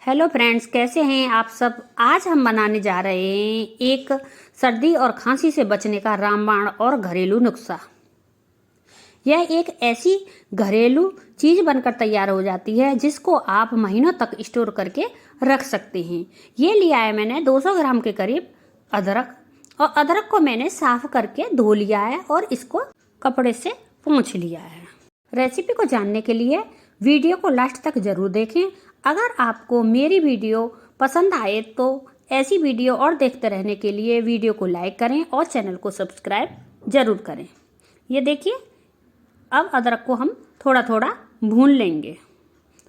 Hello friends, कैसे हैं आप सब। आज हम बनाने जा रहे हैं एक सर्दी और खांसी से बचने का रामबाण और घरेलू नुस्खा। यह एक ऐसी घरेलू चीज बनकर तैयार हो जाती है जिसको आप महीनों तक स्टोर करके रख सकते हैं। ये लिया है मैंने 200 ग्राम के करीब अदरक, और अदरक को मैंने साफ करके धो लिया है और इसको कपड़े से पोंछ लिया है। रेसिपी को जानने के लिए वीडियो को लास्ट तक जरूर देखें। अगर आपको मेरी वीडियो पसंद आए तो ऐसी वीडियो और देखते रहने के लिए वीडियो को लाइक करें और चैनल को सब्सक्राइब जरूर करें। ये देखिए, अब अदरक को हम थोड़ा थोड़ा भून लेंगे।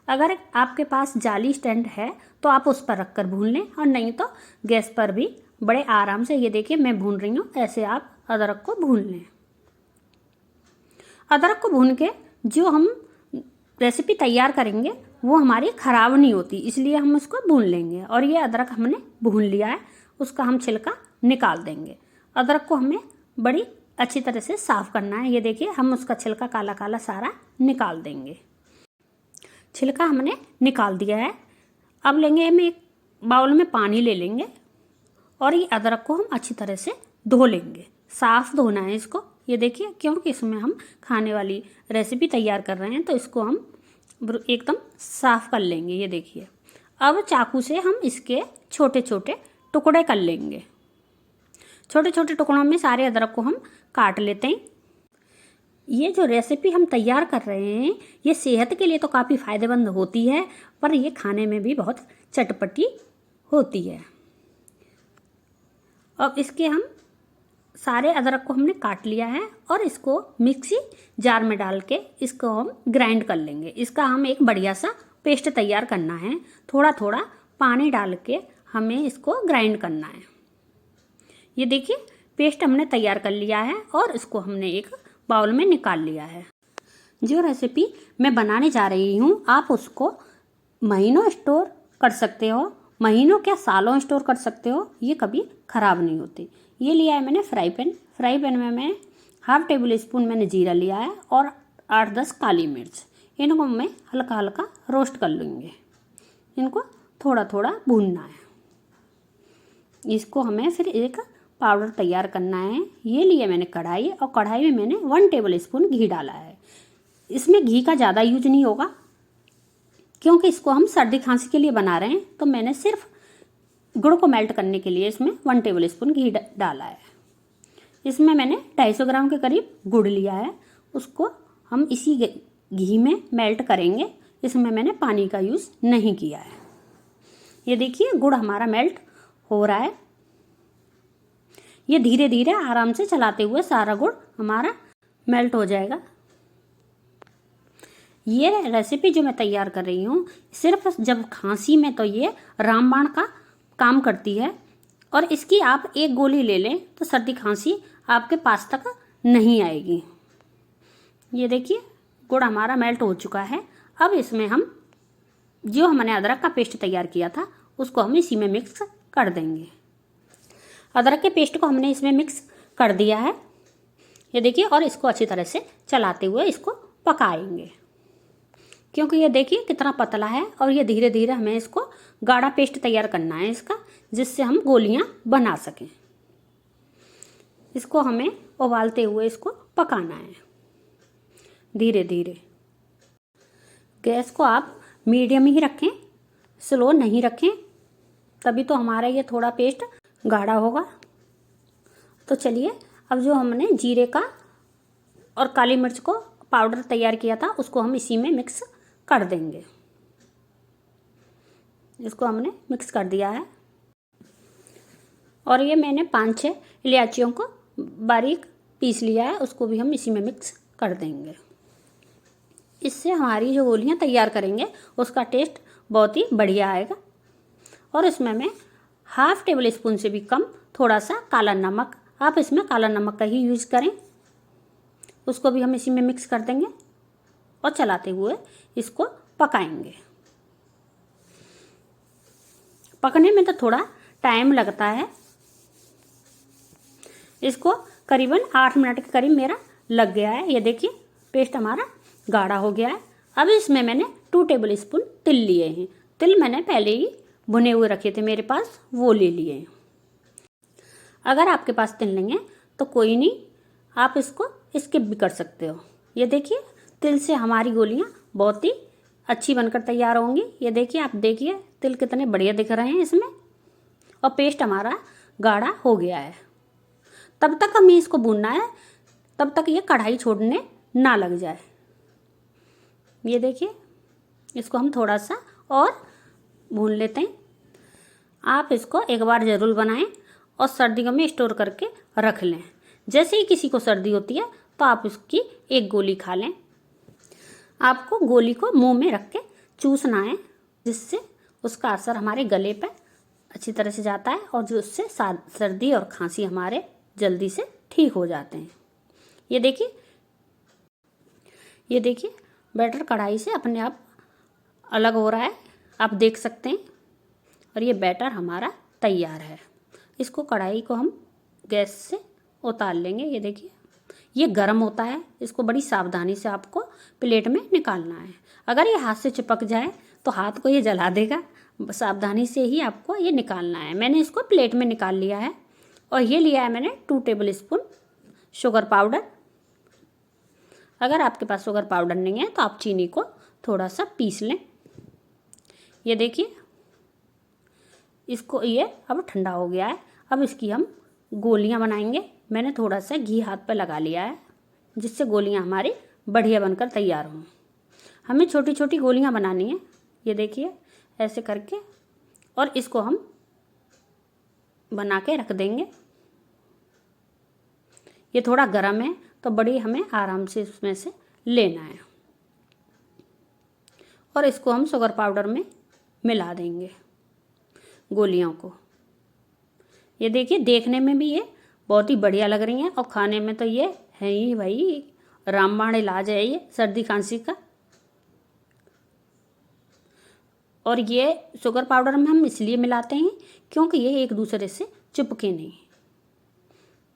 अगर आपके पास जाली स्टैंड है तो आप उस पर रखकर भून लें, और नहीं तो गैस पर भी बड़े आराम से, ये देखिए मैं भून रही हूँ, ऐसे आप अदरक को भून लें। अदरक को भून के जो हम रेसिपी तैयार करेंगे वो हमारी ख़राब नहीं होती, इसलिए हम उसको भून लेंगे। और ये अदरक हमने भून लिया है, उसका हम छिलका निकाल देंगे। अदरक को हमें बड़ी अच्छी तरह से साफ़ करना है। ये देखिए, हम उसका छिलका काला काला सारा निकाल देंगे। छिलका हमने निकाल दिया है। अब लेंगे हम एक बाउल में पानी ले लेंगे और ये अदरक को हम अच्छी तरह से धो लेंगे। साफ़ धोना है इसको। ये देखिए, क्योंकि इसमें हम खाने वाली रेसिपी तैयार कर रहे हैं तो इसको हम एकदम साफ़ कर लेंगे। ये देखिए, अब चाकू से हम इसके छोटे छोटे टुकड़े कर लेंगे। छोटे छोटे टुकड़ों में सारे अदरक को हम काट लेते हैं। ये जो रेसिपी हम तैयार कर रहे हैं ये सेहत के लिए तो काफ़ी फ़ायदेमंद होती है, पर ये खाने में भी बहुत चटपटी होती है। अब इसके हम सारे अदरक को हमने काट लिया है और इसको मिक्सी जार में डाल के इसको हम ग्राइंड कर लेंगे। इसका हम एक बढ़िया सा पेस्ट तैयार करना है। थोड़ा थोड़ा पानी डाल के हमें इसको ग्राइंड करना है। ये देखिए, पेस्ट हमने तैयार कर लिया है और इसको हमने एक बाउल में निकाल लिया है। जो रेसिपी मैं बनाने जा रही हूँ आप उसको महीनों स्टोर कर सकते हो, महीनों क्या सालों स्टोर कर सकते हो, ये कभी ख़राब नहीं होती। ये लिया है मैंने फ्राई पैन में मैं हाफ टेबल स्पून मैंने जीरा लिया है और 8-10 काली मिर्च। इनको मैं हल्का हल्का रोस्ट कर लूँगी। इनको थोड़ा थोड़ा भूनना है। इसको हमें फिर एक पाउडर तैयार करना है। ये लिए मैंने कढ़ाई, और कढ़ाई में मैंने 1 टेबल स्पून घी डाला है। इसमें घी का ज़्यादा यूज नहीं होगा क्योंकि इसको हम सर्दी खांसी के लिए बना रहे हैं, तो मैंने सिर्फ गुड़ को मेल्ट करने के लिए इसमें 1 टेबल स्पून घी डाला है। इसमें मैंने 250 ग्राम के करीब गुड़ लिया है, उसको हम इसी घी में मेल्ट करेंगे। इसमें मैंने पानी का यूज़ नहीं किया है। ये देखिए, गुड़ हमारा मेल्ट हो रहा है। ये धीरे धीरे आराम से चलाते हुए सारा गुड़ हमारा मेल्ट हो जाएगा। ये रेसिपी जो मैं तैयार कर रही हूँ सिर्फ जब खांसी में तो ये रामबाण का काम करती है, और इसकी आप एक गोली ले लें तो सर्दी खांसी आपके पास तक नहीं आएगी। ये देखिए, गुड़ हमारा मेल्ट हो चुका है। अब इसमें हम जो हमने अदरक का पेस्ट तैयार किया था उसको हम इसी में मिक्स कर देंगे। अदरक के पेस्ट को हमने इसमें मिक्स कर दिया है। ये देखिए, और इसको अच्छी तरह से चलाते हुए इसको पकाएंगे, क्योंकि ये देखिए कितना पतला है और ये धीरे धीरे हमें इसको गाढ़ा पेस्ट तैयार करना है इसका, जिससे हम गोलियां बना सकें। इसको हमें उबालते हुए इसको पकाना है धीरे धीरे। गैस को आप मीडियम ही रखें, स्लो नहीं रखें, तभी तो हमारा ये थोड़ा पेस्ट गाढ़ा होगा। तो चलिए, अब जो हमने जीरे का और काली मिर्च को पाउडर तैयार किया था उसको हम इसी में मिक्स कर देंगे। इसको हमने मिक्स कर दिया है, और ये मैंने 5-6 इलायचियों को बारीक पीस लिया है, उसको भी हम इसी में मिक्स कर देंगे। इससे हमारी जो गोलियां तैयार करेंगे उसका टेस्ट बहुत ही बढ़िया आएगा। और इसमें मैं हाफ टेबल स्पून से भी कम थोड़ा सा काला नमक, आप इसमें काला नमक का ही यूज़ करें, उसको भी हम इसी में मिक्स कर देंगे और चलाते हुए इसको पकाएंगे। पकने में तो थोड़ा टाइम लगता है। इसको करीबन 8 मिनट के करीब मेरा लग गया है। ये देखिए, पेस्ट हमारा गाढ़ा हो गया है। अब इसमें मैंने 2 टेबल स्पून तिल लिए हैं। तिल मैंने पहले ही भुने हुए रखे थे मेरे पास, वो ले लिए। अगर आपके पास तिल नहीं है तो कोई नहीं, आप इसको स्किप भी कर सकते हो। ये देखिए तिल से हमारी गोलियां बहुत ही अच्छी बनकर तैयार होंगी। ये देखिए, आप देखिए तिल कितने बढ़िया दिख रहे हैं इसमें, और पेस्ट हमारा गाढ़ा हो गया है। तब तक हमें इसको भूनना है, तब तक ये कढ़ाई छोड़ने ना लग जाए। ये देखिए, इसको हम थोड़ा सा और भून लेते हैं। आप इसको एक बार ज़रूर बनाएं और सर्दियों में स्टोर करके रख लें। जैसे ही किसी को सर्दी होती है तो आप इसकी एक गोली खा लें। आपको गोली को मुंह में रख के चूसना है, जिससे उसका असर हमारे गले पर अच्छी तरह से जाता है और जो उससे सर्दी और खांसी हमारे जल्दी से ठीक हो जाते हैं। ये देखिए बैटर कढ़ाई से अपने आप अलग हो रहा है, आप देख सकते हैं। और ये बैटर हमारा तैयार है। इसको कढ़ाई को हम गैस से उतार लेंगे। ये देखिए, ये गर्म होता है, इसको बड़ी सावधानी से आपको प्लेट में निकालना है। अगर ये हाथ से चिपक जाए तो हाथ को ये जला देगा, सावधानी से ही आपको ये निकालना है। मैंने इसको प्लेट में निकाल लिया है। और ये लिया है मैंने 2 टेबल स्पून शुगर पाउडर। अगर आपके पास शुगर पाउडर नहीं है तो आप चीनी को थोड़ा सा पीस लें। ये देखिए, इसको ये अब ठंडा हो गया है। अब इसकी हम गोलियां बनाएंगे। मैंने थोड़ा सा घी हाथ पे लगा लिया है, जिससे गोलियां हमारी बढ़िया बनकर तैयार हों। हमें छोटी छोटी गोलियां बनानी है। ये देखिए ऐसे करके, और इसको हम बना के रख देंगे। ये थोड़ा गर्म है तो बड़ी हमें आराम से इसमें से लेना है, और इसको हम शुगर पाउडर में मिला देंगे गोलियों को। ये देखिए, देखने में भी ये बहुत ही बढ़िया लग रही हैं और खाने में तो ये है ही भाई रामबाण इलाज है ये सर्दी खांसी का। और ये शुगर पाउडर में हम इसलिए मिलाते हैं क्योंकि ये एक दूसरे से चिपके नहीं।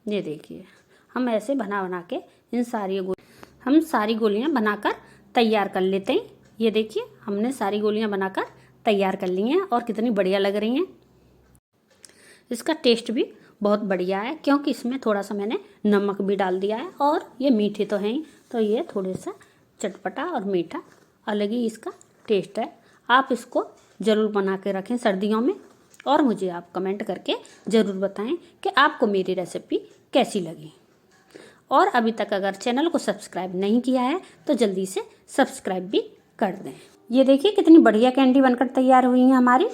ये देखिए, हम ऐसे बना बना के हम सारी गोलियां बनाकर तैयार कर लेते हैं। ये देखिए, हमने सारी गोलियां बनाकर तैयार कर ली हैं और कितनी बढ़िया लग रही हैं। इसका टेस्ट भी बहुत बढ़िया है क्योंकि इसमें थोड़ा सा मैंने नमक भी डाल दिया है, और ये मीठे तो हैं ही, तो ये थोड़े सा चटपटा और मीठा अलग ही इसका टेस्ट है। आप इसको ज़रूर बना के रखें सर्दियों में, और मुझे आप कमेंट करके ज़रूर बताएं कि आपको मेरी रेसिपी कैसी लगी। और अभी तक अगर चैनल को सब्सक्राइब नहीं किया है तो जल्दी से सब्सक्राइब भी कर दें। ये देखिए कितनी बढ़िया कैंडी बनकर तैयार हुई है हमारी।